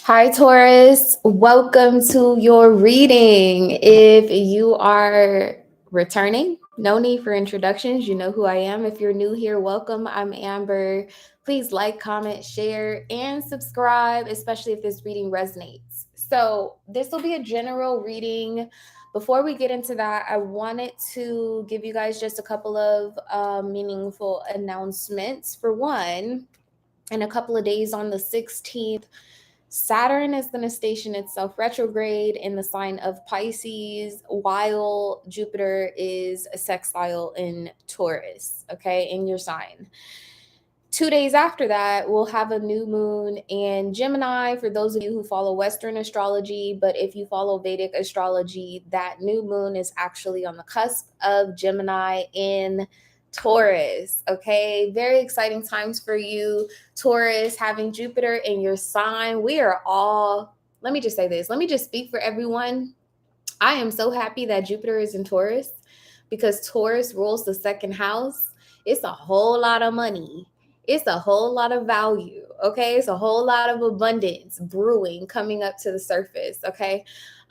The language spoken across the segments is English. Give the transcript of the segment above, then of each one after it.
Hi, Taurus. Welcome to your reading. If you are returning, no need for introductions. You know who I am. If you're new here, welcome. I'm Amber. Please like, comment, share, and subscribe, especially if this reading resonates. So, this will be a general reading. Before we get into that, I wanted to give you guys just a couple of meaningful announcements. For one, in a couple of days on the 16th, Saturn is going to station itself retrograde in the sign of Pisces, while Jupiter is a sextile in Taurus, okay, in your sign. 2 days after that, we'll have a new moon in Gemini for those of you who follow Western astrology. But if you follow Vedic astrology, that new moon is actually on the cusp of Gemini in Taurus. Okay, very exciting times for you, Taurus, having Jupiter in your sign. We are all, let me just say this, let me just speak for everyone. I am so happy that Jupiter is in Taurus because Taurus rules the second house. It's a whole lot of money. It's a whole lot of value. Okay. It's a whole lot of abundance brewing coming up to the surface. Okay.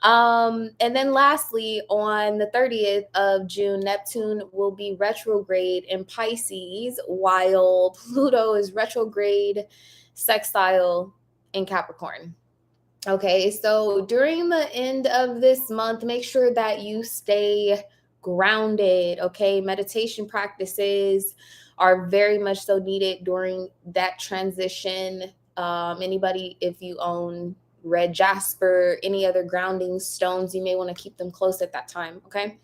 And then lastly, on the 30th of June, Neptune will be retrograde in Pisces, while Pluto is retrograde sextile in Capricorn. Okay, so during the end of this month, make sure that you stay grounded. Okay, meditation practices are very much so needed during that transition. Anybody, if you own red jasper, any other grounding stones, you may want to keep them close at that time. Okay,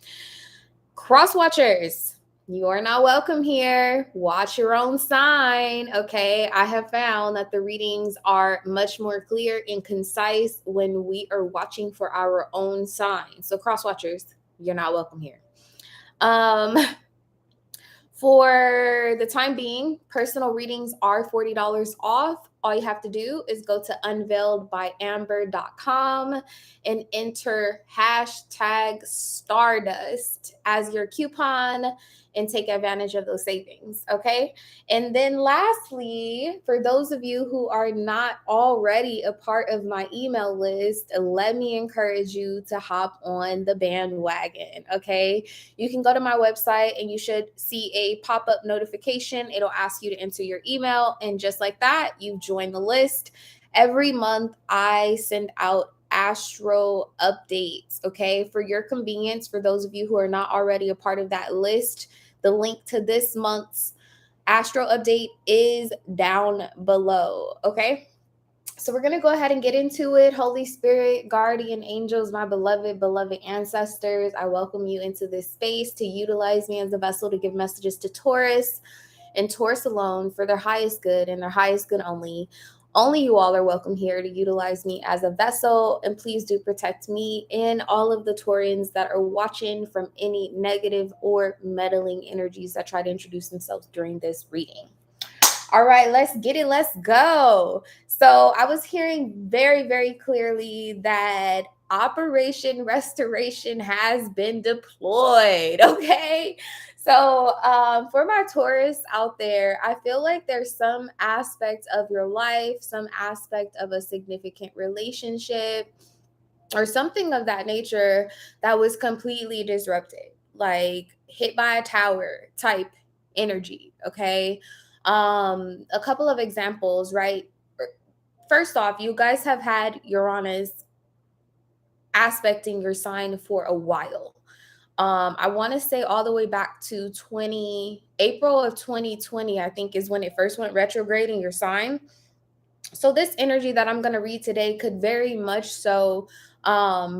cross watchers, you are not welcome here. Watch your own sign. Okay. I have found that the readings are much more clear and concise when we are watching for our own sign. So, cross watchers, you're not welcome here. Um, for the time being, personal readings are $40 off. All you have to do is go to UnveiledByAmber.com and enter hashtag Stardust as your coupon and take advantage of those savings. Okay. And then lastly, for those of you who are not already a part of my email list, let me encourage you to hop on the bandwagon. Okay. You can go to my website and you should see a pop-up notification. It'll ask you to enter your email. And just like that, you've joined the list. Every month, I send out Astro updates, okay? For your convenience, for those of you who are not already a part of that list, the link to this month's Astro update is down below, okay? So we're going to go ahead and get into it. Holy Spirit, guardian angels, my beloved ancestors, I welcome you into this space to utilize me as a vessel to give messages to Taurus and Taurus alone for their highest good and their highest good only. Only you all are welcome here to utilize me as a vessel, and please do protect me and all of the Taurians that are watching from any negative or meddling energies that try to introduce themselves during this reading. All right, let's get it. Let's go. So I was hearing very, very clearly that Operation Restoration has been deployed. Okay. So for my Taurus out there, I feel like there's some aspect of your life, some aspect of a significant relationship or something of that nature that was completely disrupted, like hit by a tower type energy. Okay. A couple of examples, right? First off, you guys have had Uranus aspecting your sign for a while. I want to say all the way back to April of 2020, I think is when it first went retrograde in your sign. So this energy that I'm going to read today could very much so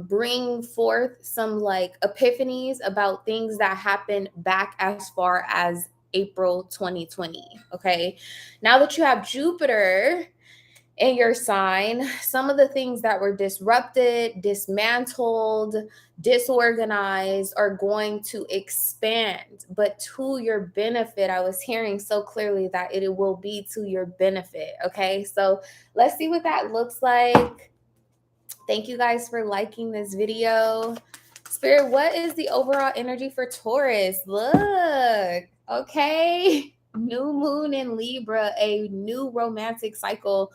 bring forth some like epiphanies about things that happened back as far as April 2020. Okay. Now that you have Jupiter in your sign, some of the things that were disrupted, dismantled, disorganized are going to expand, but to your benefit. I was hearing so clearly that it will be to your benefit. Okay, so let's see what that looks like. Thank you guys for liking this video. Spirit, what is the overall energy for Taurus? Look, okay. New moon in Libra, a new romantic cycle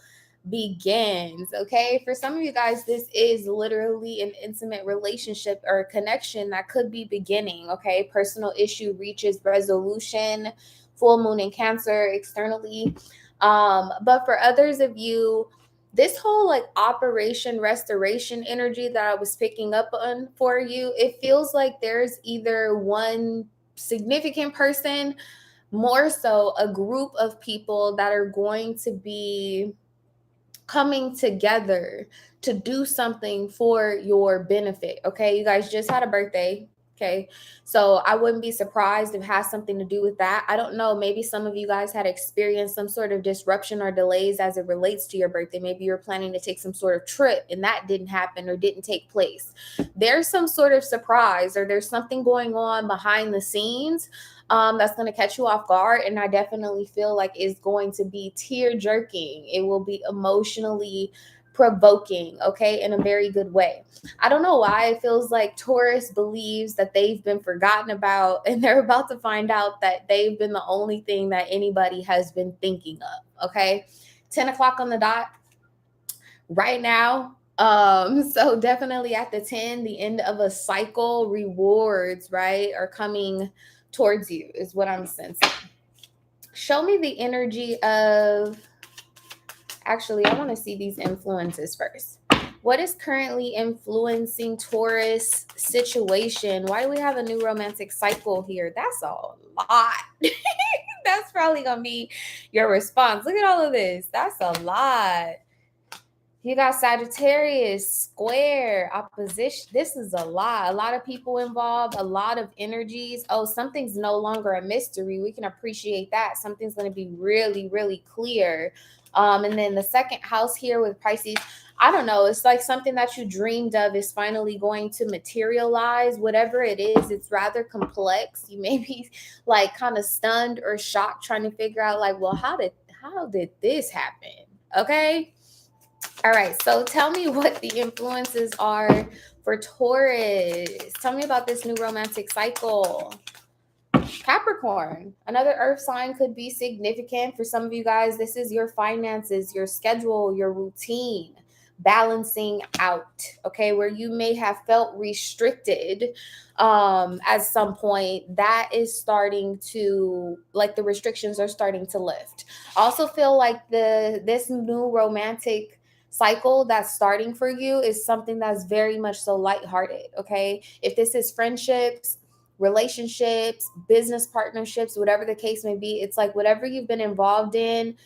begins. Okay, for some of you guys, this is literally an intimate relationship or a connection that could be beginning. Okay, personal issue reaches resolution, full moon in Cancer externally. But for others of you, this whole like operation restoration energy that I was picking up on for you, it feels like there's either one significant person, more so a group of people that are going to be coming together to do something for your benefit. Okay, you guys just had a birthday. Okay, so I wouldn't be surprised if it has something to do with that. I don't know. Maybe some of you guys had experienced some sort of disruption or delays as it relates to your birthday. Maybe you're planning to take some sort of trip and that didn't happen or didn't take place. There's some sort of surprise or there's something going on behind the scenes that's going to catch you off guard. And I definitely feel like it's going to be tear jerking. It will be emotionally provoking, okay, in a very good way. I don't know why it feels like Taurus believes that they've been forgotten about and they're about to find out that they've been the only thing that anybody has been thinking of, okay? 10 o'clock on the dot right now. So definitely at the 10, the end of a cycle, rewards, right, are coming towards you is what I'm sensing. Show me the energy of, actually, I want to see these influences first. What is currently influencing Taurus situation? Why do we have a new romantic cycle here? That's a lot. That's probably going to be your response. Look at all of this. That's a lot. You got Sagittarius, square, opposition. This is a lot. A lot of people involved, a lot of energies. Oh, something's no longer a mystery. We can appreciate that. Something's going to be really, really clear. And then the second house here with Pisces, I don't know. It's like something that you dreamed of is finally going to materialize. Whatever it is, it's rather complex. You may be like kind of stunned or shocked trying to figure out like, well, how did this happen? Okay. All right, so tell me what the influences are for Taurus. Tell me about this new romantic cycle. Capricorn, another earth sign, could be significant for some of you guys. This is your finances, your schedule, your routine, balancing out, okay, where you may have felt restricted at some point. That is starting to, like, the restrictions are starting to lift. I also feel like this new romantic cycle that's starting for you is something that's very much so lighthearted, okay? If this is friendships, relationships, business partnerships, whatever the case may be, it's like whatever you've been involved in,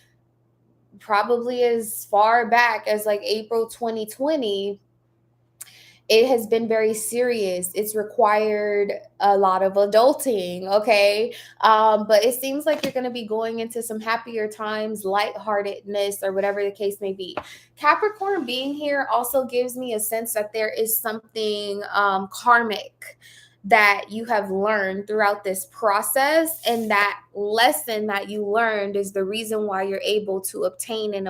probably as far back as like April 2020, it has been very serious. It's required a lot of adulting, okay? But it seems like you're going to be going into some happier times, lightheartedness, or whatever the case may be. Capricorn being here also gives me a sense that there is something karmic that you have learned throughout this process, and that lesson that you learned is the reason why you're able to obtain and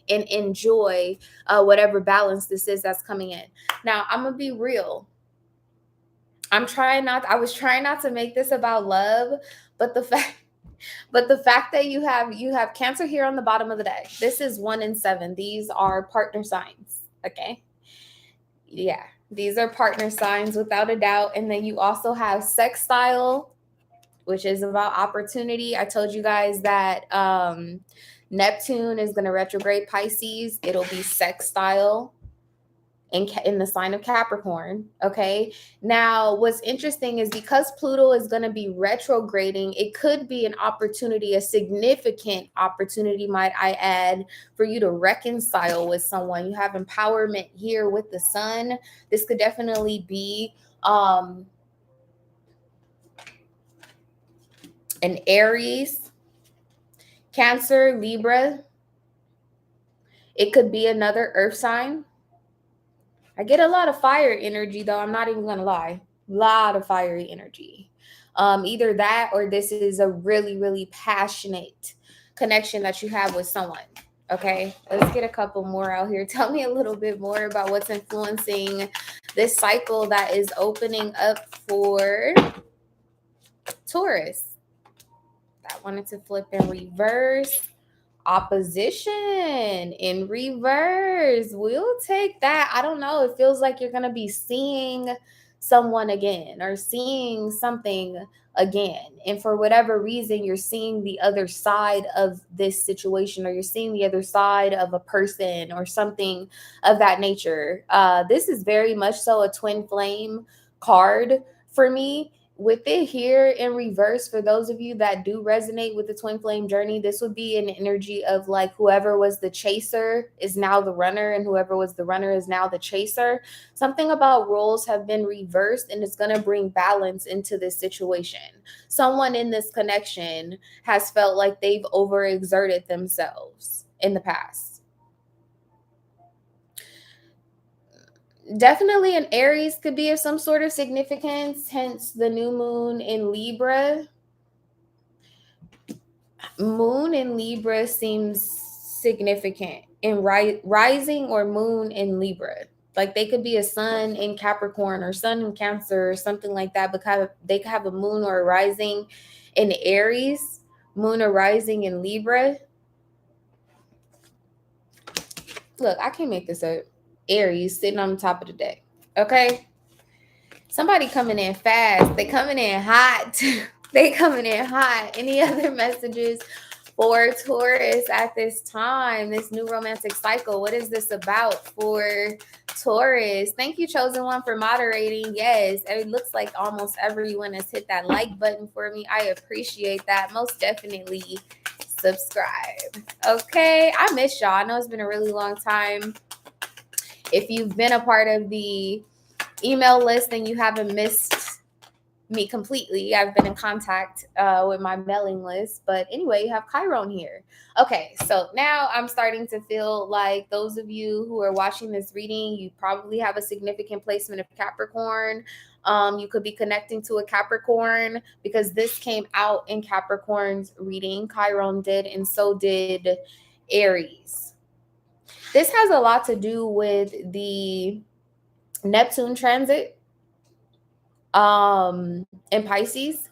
enjoy whatever balance this is that's coming in. Now, I'm gonna be real. I was trying not to make this about love, but the fact that you have Cancer here on the bottom of the deck. This is 1 and 7. These are partner signs, okay? Yeah, these are partner signs without a doubt. And then you also have sextile, which is about opportunity. I told you guys that Neptune is going to retrograde Pisces. It'll be sextile in the sign of Capricorn, okay? Now, what's interesting is because Pluto is going to be retrograding, it could be an opportunity, a significant opportunity, might I add, for you to reconcile with someone. You have empowerment here with the sun. This could definitely be an Aries, Cancer, Libra. It could be another earth sign. I get a lot of fire energy, though. I'm not even going to lie. A lot of fiery energy. Either that or this is a really, really passionate connection that you have with someone. Okay, let's get a couple more out here. Tell me a little bit more about what's influencing this cycle that is opening up for Taurus. I wanted to flip in reverse. Opposition in reverse. We'll take that. I don't know. It feels like you're going to be seeing someone again or seeing something again. And for whatever reason, you're seeing the other side of this situation, or you're seeing the other side of a person or something of that nature. This is very much so a twin flame card for me. With it here in reverse, for those of you that do resonate with the twin flame journey, this would be an energy of like whoever was the chaser is now the runner, and whoever was the runner is now the chaser. Something about roles have been reversed, and it's going to bring balance into this situation. Someone in this connection has felt like they've overexerted themselves in the past. Definitely an Aries could be of some sort of significance, hence the new moon in Libra. Moon in Libra seems significant in rising or moon in Libra. Like they could be a sun in Capricorn or sun in Cancer or something like that, because they could have a moon or a rising in Aries, moon or rising in Libra. Look, I can't make this up. Aries sitting on the top of the deck. Okay. Somebody coming in fast. They coming in hot. They coming in hot. Any other messages for Taurus at this time? This new romantic cycle. What is this about for Taurus? Thank you, Chosen One, for moderating. Yes, it looks like almost everyone has hit that like button for me. I appreciate that. Most definitely subscribe. Okay, I miss y'all. I know it's been a really long time. If you've been a part of the email list and you haven't missed me completely, I've been in contact with my mailing list. But anyway, you have Chiron here. Okay, so now I'm starting to feel like those of you who are watching this reading, you probably have a significant placement of Capricorn. You could be connecting to a Capricorn, because this came out in Capricorn's reading. Chiron did, and so did Aries. This has a lot to do with the Neptune transit in Pisces.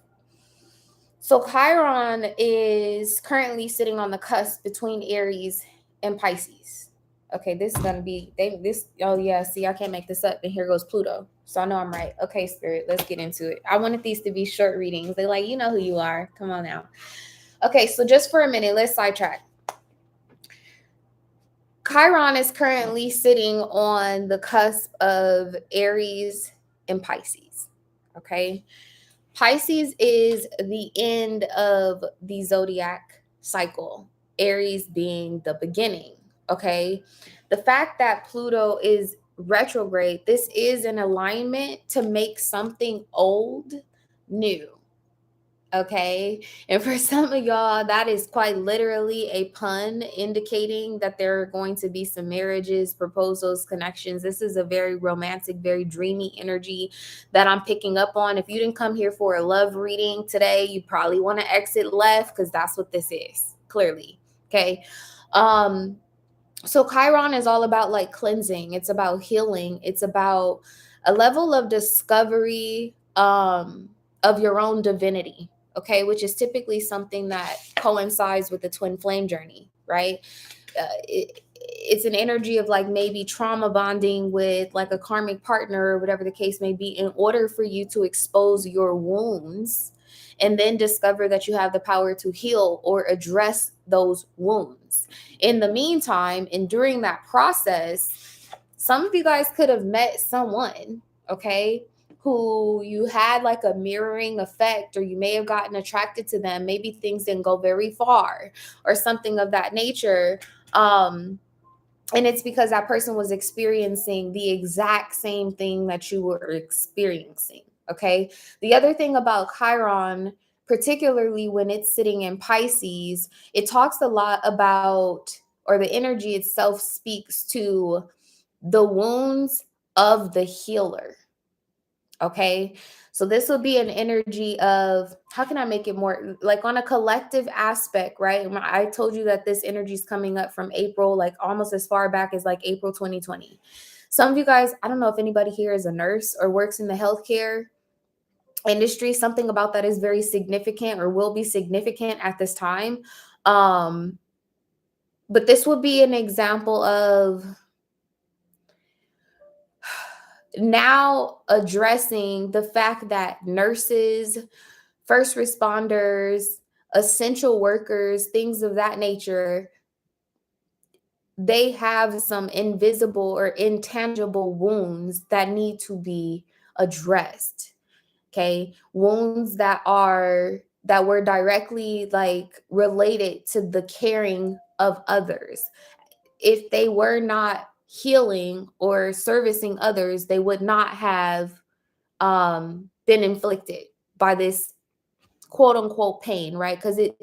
So Chiron is currently sitting on the cusp between Aries and Pisces. Okay, this is gonna be oh yeah, see, I can't make this up. And here goes Pluto. So I know I'm right. Okay, Spirit, let's get into it. I wanted these to be short readings. They're like, you know who you are. Come on now. Okay, so just for a minute, let's sidetrack. Chiron is currently sitting on the cusp of Aries and Pisces. Okay. Pisces is the end of the zodiac cycle, Aries being the beginning. Okay. The fact that Pluto is retrograde, this is an alignment to make something old new. Okay. And for some of y'all, that is quite literally a pun indicating that there are going to be some marriages, proposals, connections. This is a very romantic, very dreamy energy that I'm picking up on. If you didn't come here for a love reading today, you probably want to exit left, because that's what this is, clearly. Okay. So Chiron is all about like cleansing. It's about healing. It's about a level of discovery of your own divinity. Okay, which is typically something that coincides with the twin flame journey, right? It's an energy of like maybe trauma bonding with like a karmic partner or whatever the case may be, in order for you to expose your wounds and then discover that you have the power to heal or address those wounds. In the meantime, and during that process, some of you guys could have met someone, okay, who you had like a mirroring effect, or you may have gotten attracted to them. Maybe things didn't go very far or something of that nature. And it's because that person was experiencing the exact same thing that you were experiencing. Okay. The other thing about Chiron, particularly when it's sitting in Pisces, it talks a lot about, or the energy itself speaks to the wounds of the healer. Okay. So this will be an energy of, how can I make it more like on a collective aspect, right? I told you that this energy is coming up from April, like almost as far back as like April 2020. Some of you guys, I don't know if anybody here is a nurse or works in the healthcare industry. Something about that is very significant or will be significant at this time. But this would be an example of now addressing the fact that nurses, first responders, essential workers, things of that nature, they have some invisible or intangible wounds that need to be addressed. Okay, wounds that were directly like related to the caring of others. If they were not healing or servicing others, they would not have been inflicted by this quote unquote pain, right? Because it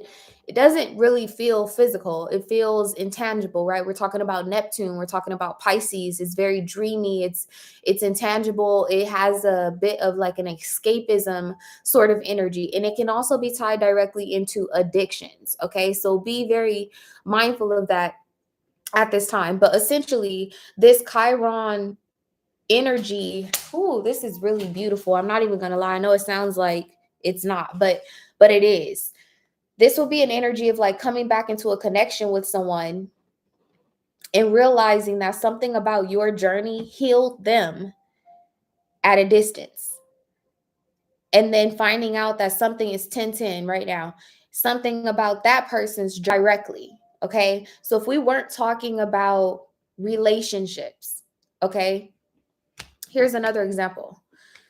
doesn't really feel physical. It feels intangible, right? We're talking about Neptune, we're talking about Pisces. It's very dreamy, it's intangible. It has a bit of like an escapism sort of energy, and it can also be tied directly into addictions. Okay, so be very mindful of that at this time. But essentially, this Chiron energy, ooh, this is really beautiful. I'm not even gonna lie. I know it sounds like it's not, but it is. This will be an energy of like coming back into a connection with someone and realizing that something about your journey healed them at a distance. And then finding out that something is 10-10 right now. Something about that person's directly. Okay. So if we weren't talking about relationships, okay, here's another example.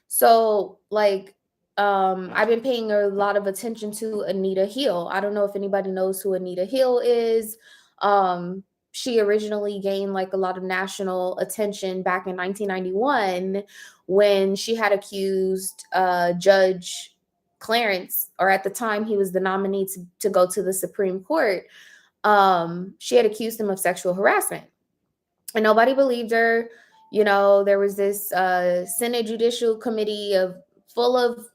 So like I've been paying a lot of attention to Anita Hill. I don't know if anybody knows who Anita Hill is. She originally gained like a lot of national attention back in 1991 when she had accused Judge Clarence, or at the time he was the nominee to go to the Supreme Court. She had accused him of sexual harassment, and nobody believed her. You know, there was this Senate Judicial Committee full of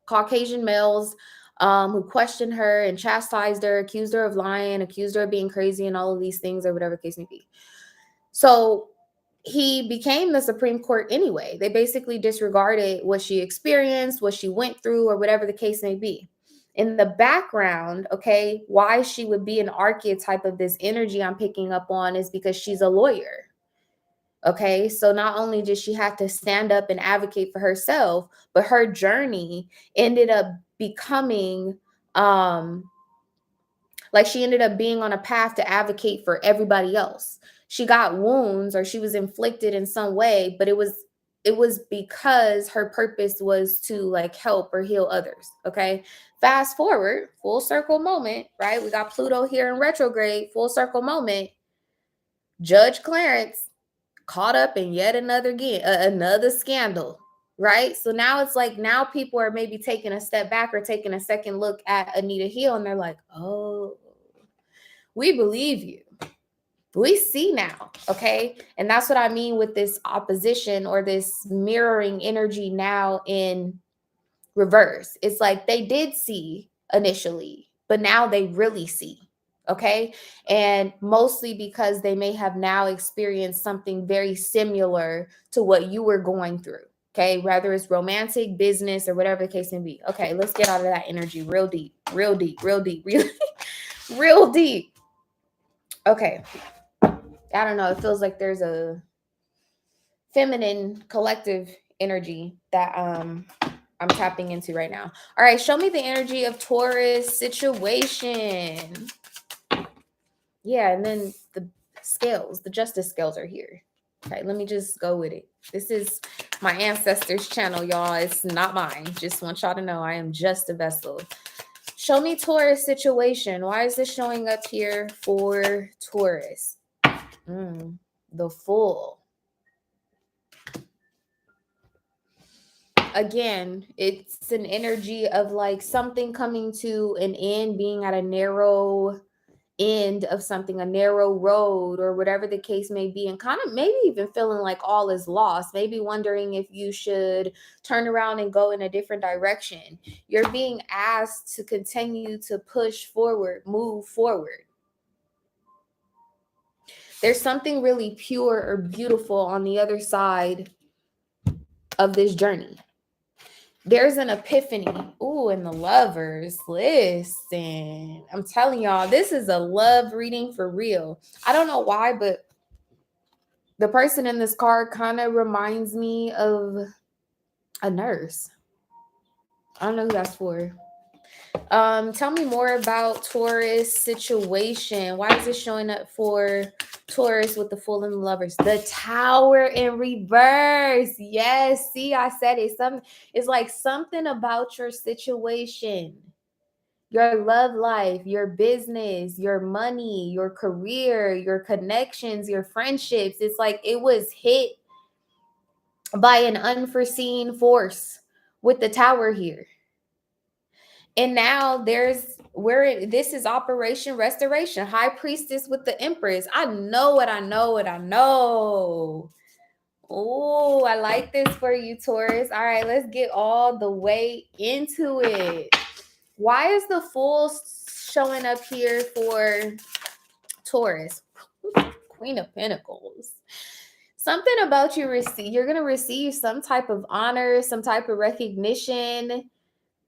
Caucasian males who questioned her and chastised her, accused her of lying, accused her of being crazy and all of these things, or whatever the case may be. So he became the Supreme Court anyway. They basically disregarded what she experienced, what she went through, or whatever the case may be. In the background, okay, why she would be an archetype of this energy I'm picking up on is because she's a lawyer. Okay, so not only did she have to stand up and advocate for herself, but her journey ended up becoming like she ended up being on a path to advocate for everybody else. She got wounds, or she was inflicted in some way, but it was because her purpose was to like help or heal others. Okay, fast forward, full circle moment, right? We got Pluto here in retrograde, full circle moment. Judge Clarence caught up in yet another scandal, right? So now it's like, now people are maybe taking a step back or taking a second look at Anita Hill, and they're like, oh, we believe you. We see now. Okay, and that's what I mean with this opposition or this mirroring energy now in reverse. It's like they did see initially, but now they really see. Okay, and mostly because they may have now experienced something very similar to what you were going through. Okay, whether it's romantic, business, or whatever the case may be. Okay, let's get out of that energy real deep, real deep, real deep, real, real deep. Okay, I don't know. It feels like there's a feminine collective energy that I'm tapping into right now. All right, show me the energy of Taurus situation. Yeah, and then the scales, the justice scales are here. Okay, let me just go with it. This is my ancestors' channel, y'all. It's not mine. Just want y'all to know I am just a vessel. Show me Taurus situation. Why is this showing up here for Taurus? The Fool. Again, it's an energy of like something coming to an end, being at a narrow end of something, a narrow road, or whatever the case may be, and kind of maybe even feeling like all is lost, maybe wondering if you should turn around and go in a different direction. You're being asked to continue to push forward, move forward. There's something really pure or beautiful on the other side of this journey. there's an epiphany. Ooh, and the lovers. Listen, I'm telling y'all, this is a love reading for real. I don't know why, but the person in this card kind of reminds me of a nurse. I don't know who that's for. Tell me more about Taurus situation. Why is it showing up for Taurus with the full and lovers? The Tower in reverse. Yes, see, I said it. It's like something about your situation, your love life, your business, your money, your career, your connections, your friendships. It's like it was hit by an unforeseen force with the Tower here. And now this is Operation Restoration. High Priestess with the Empress. I know what I know what I know. Oh, I like this for you, Taurus. All right, let's get all the way into it. Why is the Fool showing up here for Taurus? Queen of Pentacles. Something about you're going to receive some type of honor, some type of recognition,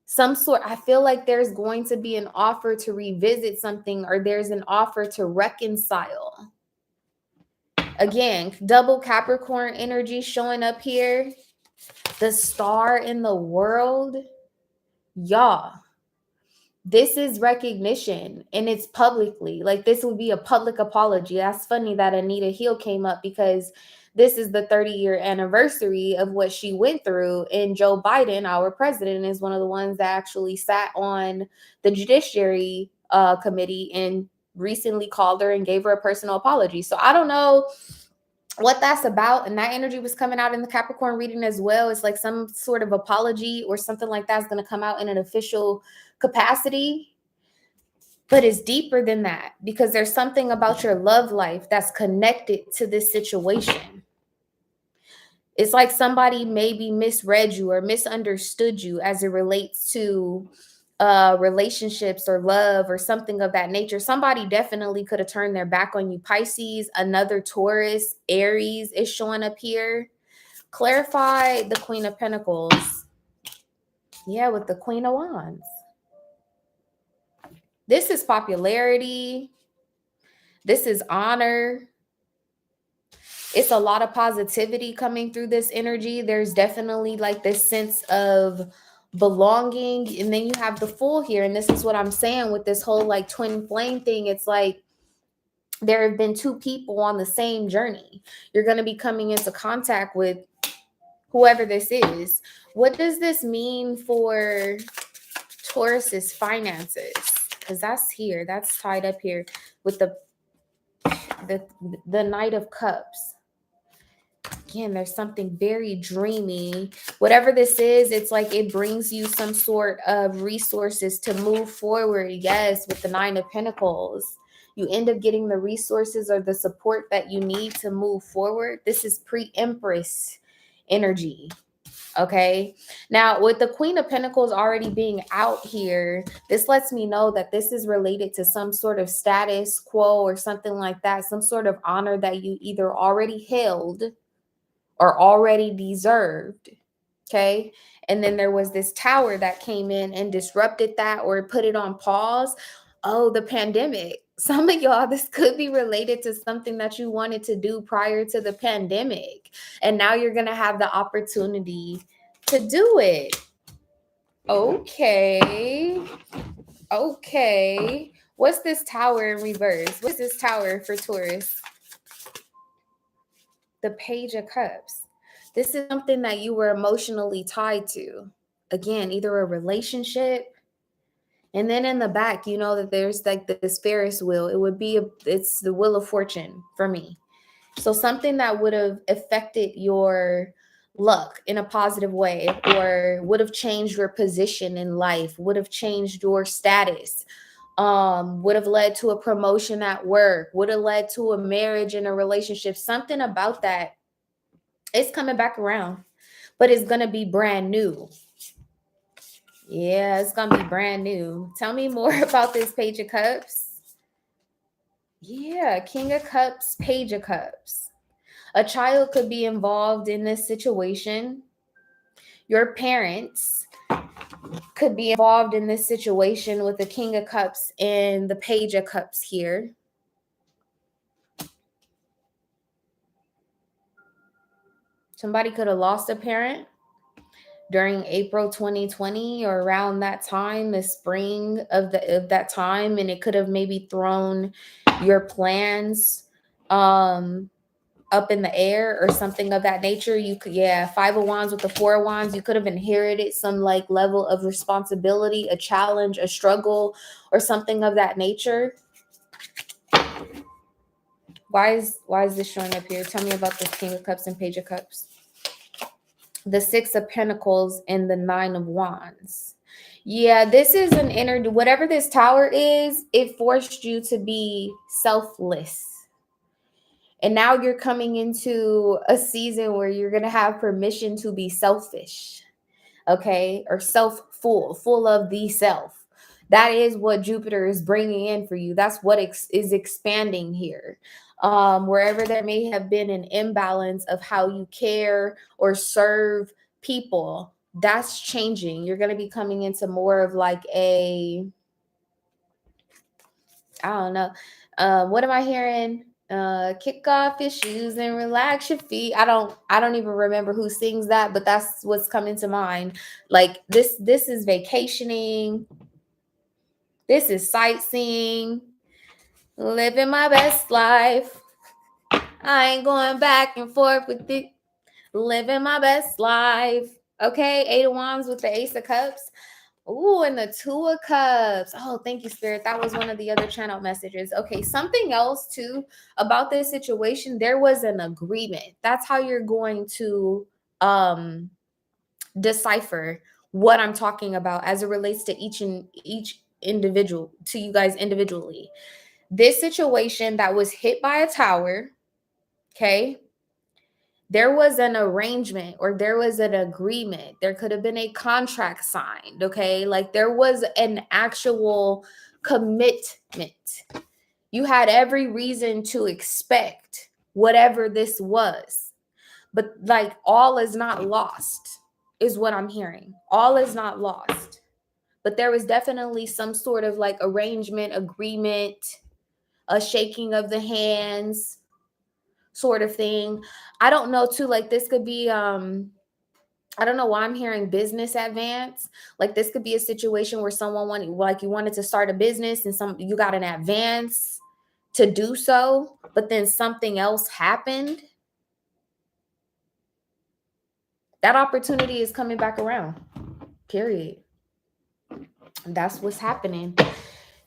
some sort. I feel like there's going to be an offer to revisit something, or there's an offer to reconcile. Again, double Capricorn energy showing up here. The star in the world. Y'all, this is recognition, and it's publicly. Like, this would be a public apology. That's funny that Anita Hill came up, because this is the 30-year anniversary of what she went through. And Joe Biden, our president, is one of the ones that actually sat on the Judiciary Committee and recently called her and gave her a personal apology. So I don't know what that's about. And that energy was coming out in the Capricorn reading as well. It's like some sort of apology or something like that's going to come out in an official capacity. But it's deeper than that, because there's something about your love life that's connected to this situation. It's like somebody maybe misread you or misunderstood you as it relates to relationships or love or something of that nature. Somebody definitely could have turned their back on you. Pisces, another Taurus, Aries is showing up here. Clarify the Queen of Pentacles. Yeah, with the Queen of Wands. This is popularity. This is honor. It's a lot of positivity coming through this energy. There's definitely like this sense of belonging. And then you have the Fool here. And this is what I'm saying with this whole like twin flame thing. It's like there have been two people on the same journey. You're going to be coming into contact with whoever this is. What does this mean for Taurus's finances? Because that's here. That's tied up here with the Knight of Cups. Again, there's something very dreamy. Whatever this is, it's like it brings you some sort of resources to move forward. Yes, with the Nine of Pentacles. You end up getting the resources or the support that you need to move forward. This is pre-Empress energy. Okay. Now, with the Queen of Pentacles already being out here, this lets me know that this is related to some sort of status quo or something like that, some sort of honor that you either already held or already deserved. Okay. And then there was this Tower that came in and disrupted that or put it on pause. Oh, the pandemic. Some of y'all, this could be related to something that you wanted to do prior to the pandemic. And now you're going to have the opportunity to do it. Okay. Okay. What's this Tower in reverse? What's this Tower for Taurus? The Page of Cups. This is something that you were emotionally tied to. Again, either a relationship. And then in the back, you know that there's like this Ferris wheel. It's the Wheel of Fortune for me. So something that would have affected your luck in a positive way, or would have changed your position in life, would have changed your status, would have led to a promotion at work, would have led to a marriage and a relationship. Something about that, it's coming back around, but it's going to be brand new. Yeah, it's going to be brand new. Tell me more about this Page of Cups. Yeah, King of Cups, Page of Cups. A child could be involved in this situation. Your parents could be involved in this situation with the King of Cups and the Page of Cups here. Somebody could have lost a parent during April 2020 or around that time, the spring of that time, and it could have maybe thrown your plans up in the air or something of that nature. You could, yeah, 5 of Wands with the 4 of Wands, you could have inherited some like level of responsibility, a challenge, a struggle, or something of that nature. Why is this showing up here? Tell me about this King of Cups and Page of Cups. The 6 of Pentacles and the 9 of Wands. Yeah, this is an inner, whatever this tower is, it forced you to be selfless. And now you're coming into a season where you're going to have permission to be selfish, okay? Or full of the self. That is what Jupiter is bringing in for you. That's what is expanding here. Wherever there may have been an imbalance of how you care or serve people, that's changing. You're going to be coming into more of like a, I don't know. What am I hearing? Kick off your shoes and relax your feet. I don't even remember who sings that, but that's what's coming to mind. Like this is vacationing. This is sightseeing, living my best life. I ain't going back and forth with it. Living my best life. Okay, 8 of Wands with the Ace of Cups. Ooh, and the 2 of Cups. Oh, thank you, Spirit. That was one of the other channel messages. Okay, something else too about this situation. There was an agreement. That's how you're going to decipher what I'm talking about as it relates to each individual, to you guys individually. This situation that was hit by a tower, okay? There was an arrangement or there was an agreement. There could have been a contract signed, okay? Like there was an actual commitment. You had every reason to expect whatever this was. But like all is not lost is what I'm hearing. All is not lost. But there was definitely some sort of like arrangement, agreement, a shaking of the hands sort of thing. I don't know too, like this could be I don't know why I'm hearing business advance. Like this could be a situation where someone you wanted to start a business and you got an advance to do so, but then something else happened. That opportunity is coming back around. Period. That's what's happening.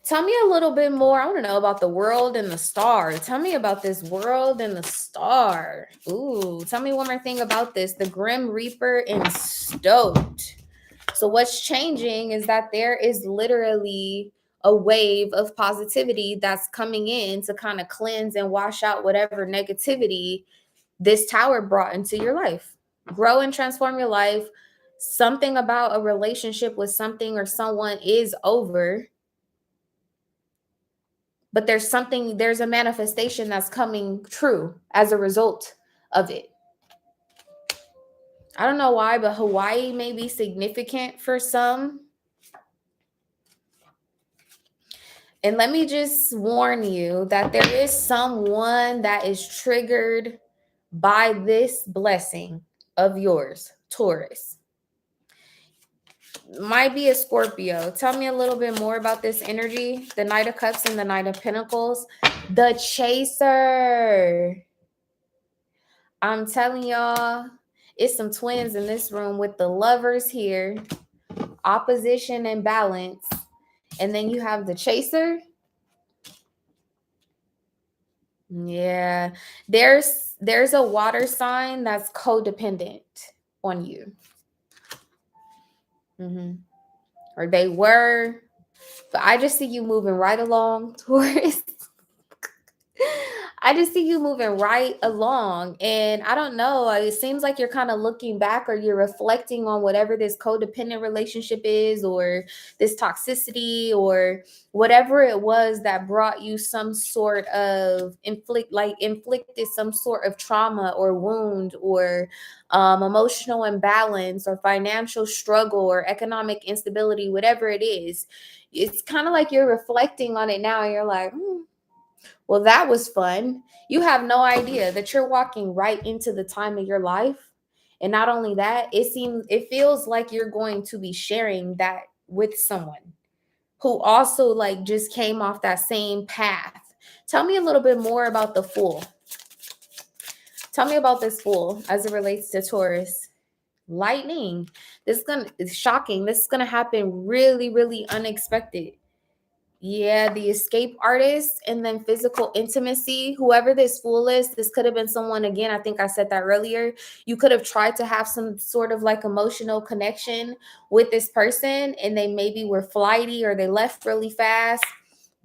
Tell me a little bit more. I want to know about the world and the star. Tell me about this world and the star. Ooh, tell me one more thing about this. The Grim Reaper and Stoked. So what's changing is that there is literally a wave of positivity that's coming in to kind of cleanse and wash out whatever negativity this tower brought into your life. Grow and transform your life. Something about a relationship with something or someone is over. But there's a manifestation that's coming true as a result of it. I don't know why, but Hawaii may be significant for some. And let me just warn you that there is someone that is triggered by this blessing of yours, Taurus. Might be a Scorpio. Tell me a little bit more about this energy. The Knight of Cups and the Knight of Pentacles. The Chaser. I'm telling y'all, it's some twins in this room with the Lovers here. Opposition and balance. And then you have the Chaser. Yeah. There's a water sign that's codependent on you. Or they were, but I just see you moving right along, Taurus. I just see you moving right along. And I don't know, it seems like you're kind of looking back or you're reflecting on whatever this codependent relationship is, or this toxicity, or whatever it was that brought you some sort of inflicted some sort of trauma or wound, or emotional imbalance, or financial struggle, or economic instability, whatever it is. It's kind of like you're reflecting on it now and you're like, well, that was fun. You have no idea that you're walking right into the time of your life. And not only that, it feels like you're going to be sharing that with someone who also like just came off that same path. Tell me a little bit more about the Fool. Tell me about this Fool as it relates to Taurus. Lightning. It's shocking. This is gonna happen really, really unexpected. Yeah, the escape artist, and then physical intimacy. Whoever this Fool is, this could have been someone, again, I think I said that earlier. You could have tried to have some sort of like emotional connection with this person, and they maybe were flighty or they left really fast.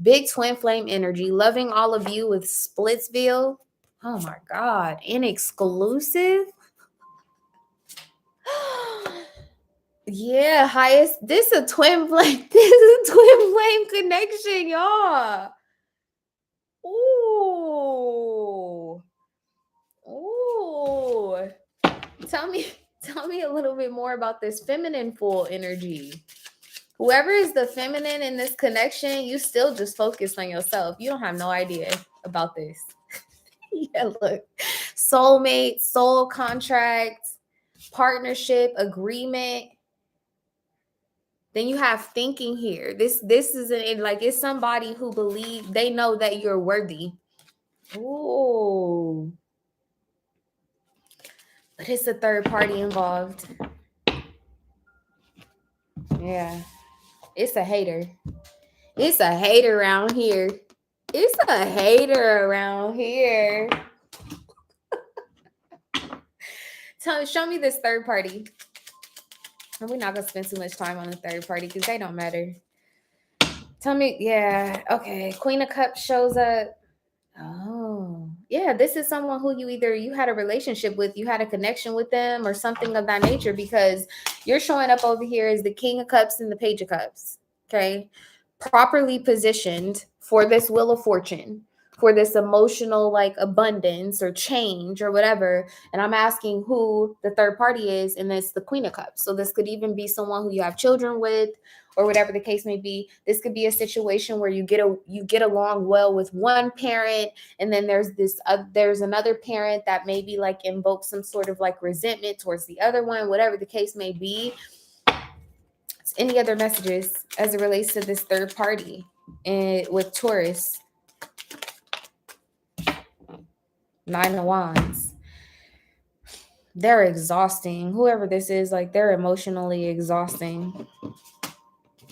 Big twin flame energy, loving all of you with Splitsville. Oh my God, inexclusive. Yeah, highest. This is a twin flame. This is a twin flame connection, y'all. Ooh. Ooh. Tell me a little bit more about this feminine Fool energy. Whoever is the feminine in this connection, you still just focus on yourself. You don't have no idea about this. Yeah, look. Soulmate, soul contract, partnership, agreement. Then you have thinking here. This isn't like, it's somebody who they know that you're worthy. Ooh. But it's a third party involved. Yeah. It's a hater. It's a hater around here. It's a hater around here. Show me this third party. And we're not going to spend too much time on the third party because they don't matter. Tell me, yeah, okay. Queen of Cups shows up. Oh, yeah. This is someone who you had a relationship with, you had a connection with them or something of that nature, because you're showing up over here as the King of Cups and the Page of Cups. Okay. Properly positioned for this Wheel of Fortune, for this emotional like abundance or change or whatever. And I'm asking who the third party is, and it's the Queen of Cups. So this could even be someone who you have children with, or whatever the case may be. This could be a situation where you get along well with one parent, and then there's another parent that maybe like invokes some sort of like resentment towards the other one, whatever the case may be. Any other messages as it relates to this third party and with Taurus? Nine of Wands. They're exhausting. Whoever this is, like, they're emotionally exhausting.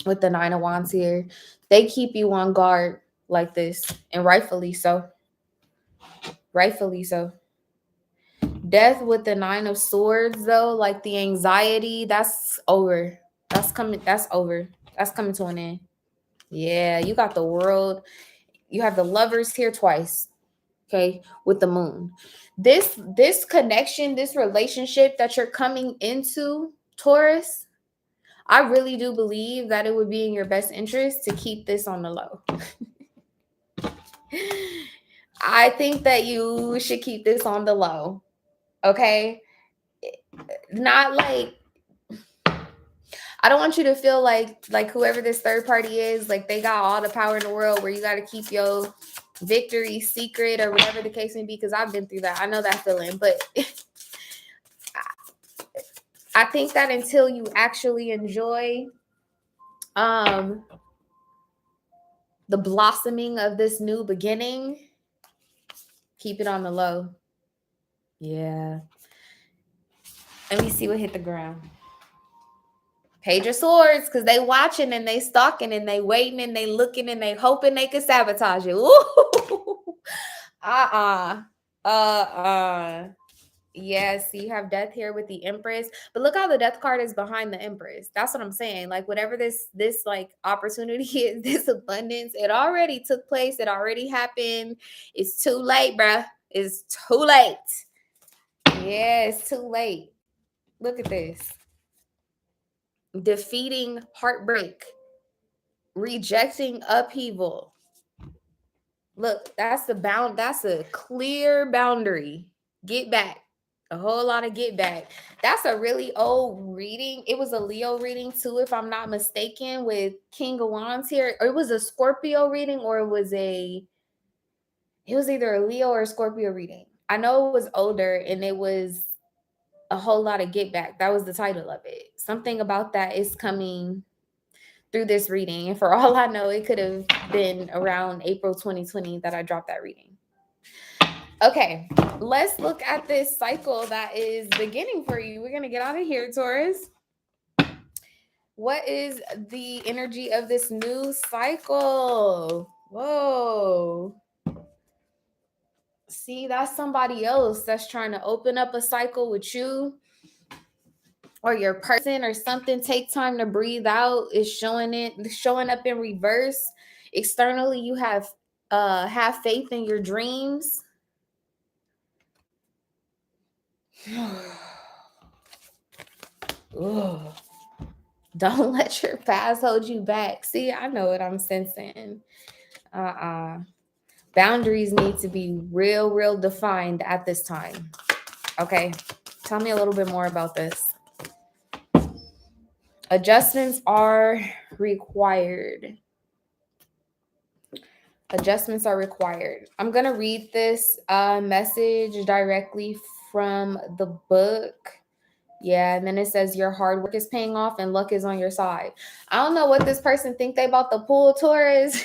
With the Nine of Wands here, they keep you on guard like this, and rightfully so. Rightfully so. Death with the Nine of Swords, though, like the anxiety, that's over. That's over. That's coming to an end. Yeah, you got the World. You have the Lovers here twice. Okay, with the Moon. This connection, this relationship that you're coming into, Taurus, I really do believe that it would be in your best interest to keep this on the low. I think that you should keep this on the low. Okay? Not like, I don't want you to feel like whoever this third party is, like they got all the power in the world where you got to keep your victory secret or whatever the case may be, because I've been through that. I know that feeling. But I think that until you actually enjoy the blossoming of this new beginning, keep it on the low. Yeah. Let me see what hit the ground. Page of Swords, because they watching and they stalking and they waiting and they looking and they hoping they can sabotage you. Ooh. Yes, you have death here with the Empress, but look how the death card is behind the Empress. That's what I'm saying. Like whatever this like opportunity is, this abundance, it already took place. It already happened. It's too late, bruh. It's too late. Yeah, it's too late. Look at this. Defeating heartbreak, rejecting upheaval. Look, that's a clear boundary. Get back. A whole lot of get back. That's a really old reading. It was a Leo reading too, if I'm not mistaken, with King of Wands here. Or it was a Scorpio reading, or it was either a Leo or a Scorpio reading. I know it was older and it was a whole lot of get back. That was the title of it. Something about that is coming through this reading. And for all I know, it could have been around April 2020 that I dropped that reading. Okay, let's look at this cycle that is beginning for you. We're going to get out of here, Taurus. What is the energy of this new cycle? Whoa. See, that's somebody else that's trying to open up a cycle with you, or your person or something. Take time to breathe out is showing up in reverse. Externally, you have faith in your dreams. Don't let your past hold you back. See, I know what I'm sensing. Boundaries need to be real defined at this time. Okay, tell me a little bit more about this. Adjustments are required. Adjustments are required. I'm going to read this message directly from the book. Yeah, and then it says your hard work is paying off and luck is on your side. I don't know what this person think they about to pull, Taurus.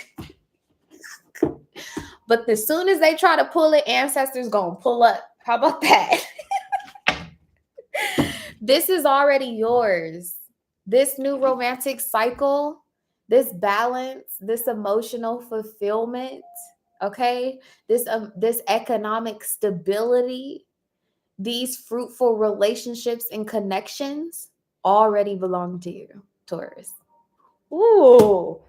But as soon as they try to pull it, ancestors going to pull up. How about that? This is already yours. This new romantic cycle, this balance, this emotional fulfillment, okay? This economic stability, these fruitful relationships and connections already belong to you, Taurus. Ooh.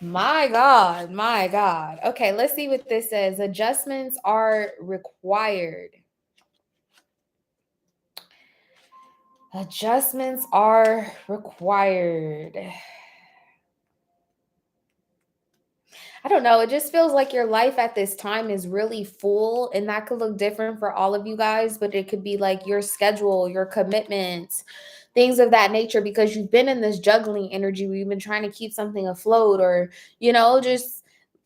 My God, my God. Okay, let's see what this says. Adjustments are required. Adjustments are required. I don't know. It just feels like your life at this time is really full, and that could look different for all of you guys, but it could be like your schedule, your commitments, things of that nature, because you've been in this juggling energy where you've been trying to keep something afloat, or, just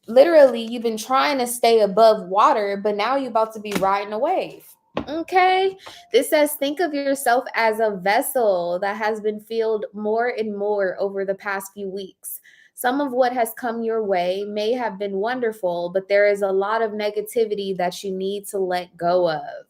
literally you've been trying to stay above water, but now you're about to be riding a wave. Okay. This says, think of yourself as a vessel that has been filled more and more over the past few weeks. Some of what has come your way may have been wonderful, but there is a lot of negativity that you need to let go of.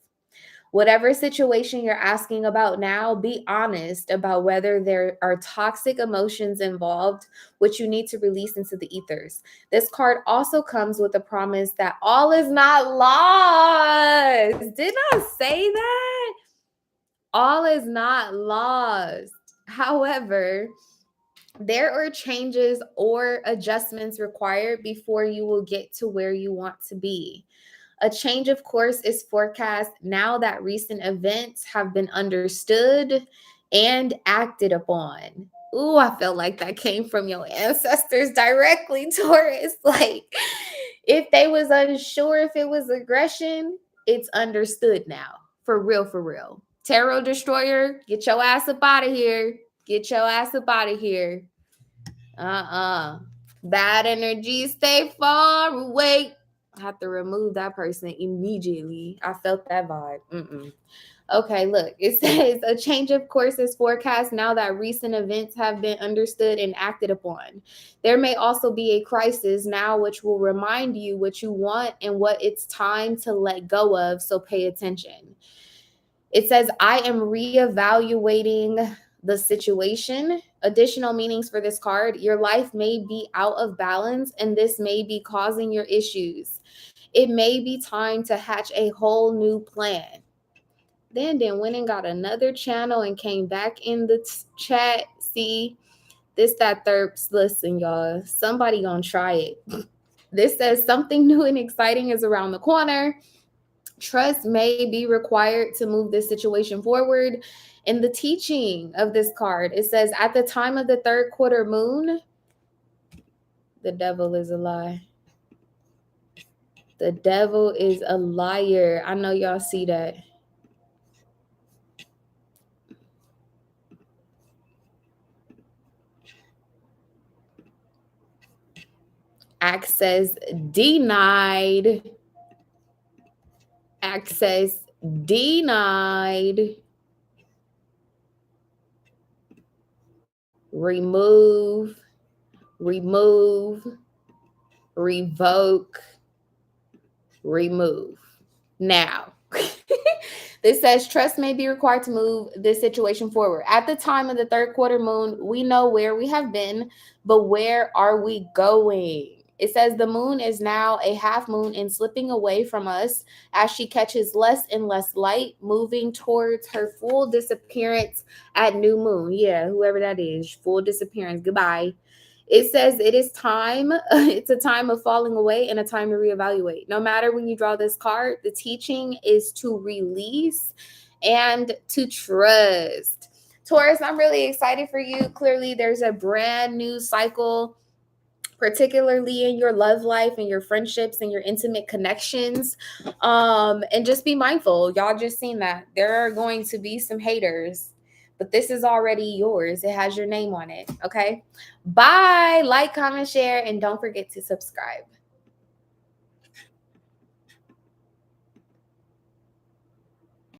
Whatever situation you're asking about now, be honest about whether there are toxic emotions involved, which you need to release into the ethers. This card also comes with a promise that all is not lost. Did I say that? All is not lost. However, there are changes or adjustments required before you will get to where you want to be. A change of course is forecast now that recent events have been understood and acted upon. Ooh, I felt like that came from your ancestors directly, Taurus. Like, if they was unsure if it was aggression, it's understood now. For real, for real. Tarot Destroyer, get your ass up out of here. Get your ass up out of here. Bad energy, stay far away. I have to remove that person immediately. I felt that vibe. Okay, look, it says a change of course is forecast now that recent events have been understood and acted upon. There may also be a crisis now which will remind you what you want and what it's time to let go of, so pay attention. It says, I am reevaluating the situation. Additional meanings for this card: your life may be out of balance and this may be causing your issues. It may be time to hatch a whole new plan. then went and got another channel and came back in the chat. See, this, that, third. Listen, y'all, somebody gonna try it. This says something new and exciting is around the corner. Trust may be required to move this situation forward. In the teaching of this card, it says at the time of the third quarter moon, the devil is a lie. The devil is a liar. I know y'all see that. Access denied. Access denied. Remove. Remove. Revoke. Remove. Now, this says trust may be required to move this situation forward. At the time of the third quarter moon, we know where we have been, but where are we going? It says the moon is now a half moon and slipping away from us as she catches less and less light, moving towards her full disappearance at new moon. Yeah, whoever that is, full disappearance. Goodbye. It says it is time. It's a time of falling away and a time to reevaluate. No matter when you draw this card, the teaching is to release and to trust. Taurus, I'm really excited for you. Clearly, there's a brand new cycle, particularly in your love life and your friendships and your intimate connections. And just be mindful. Y'all just seen that. There are going to be some haters, but this is already yours. It has your name on it. Okay. Bye. Like, comment, share, and don't forget to subscribe.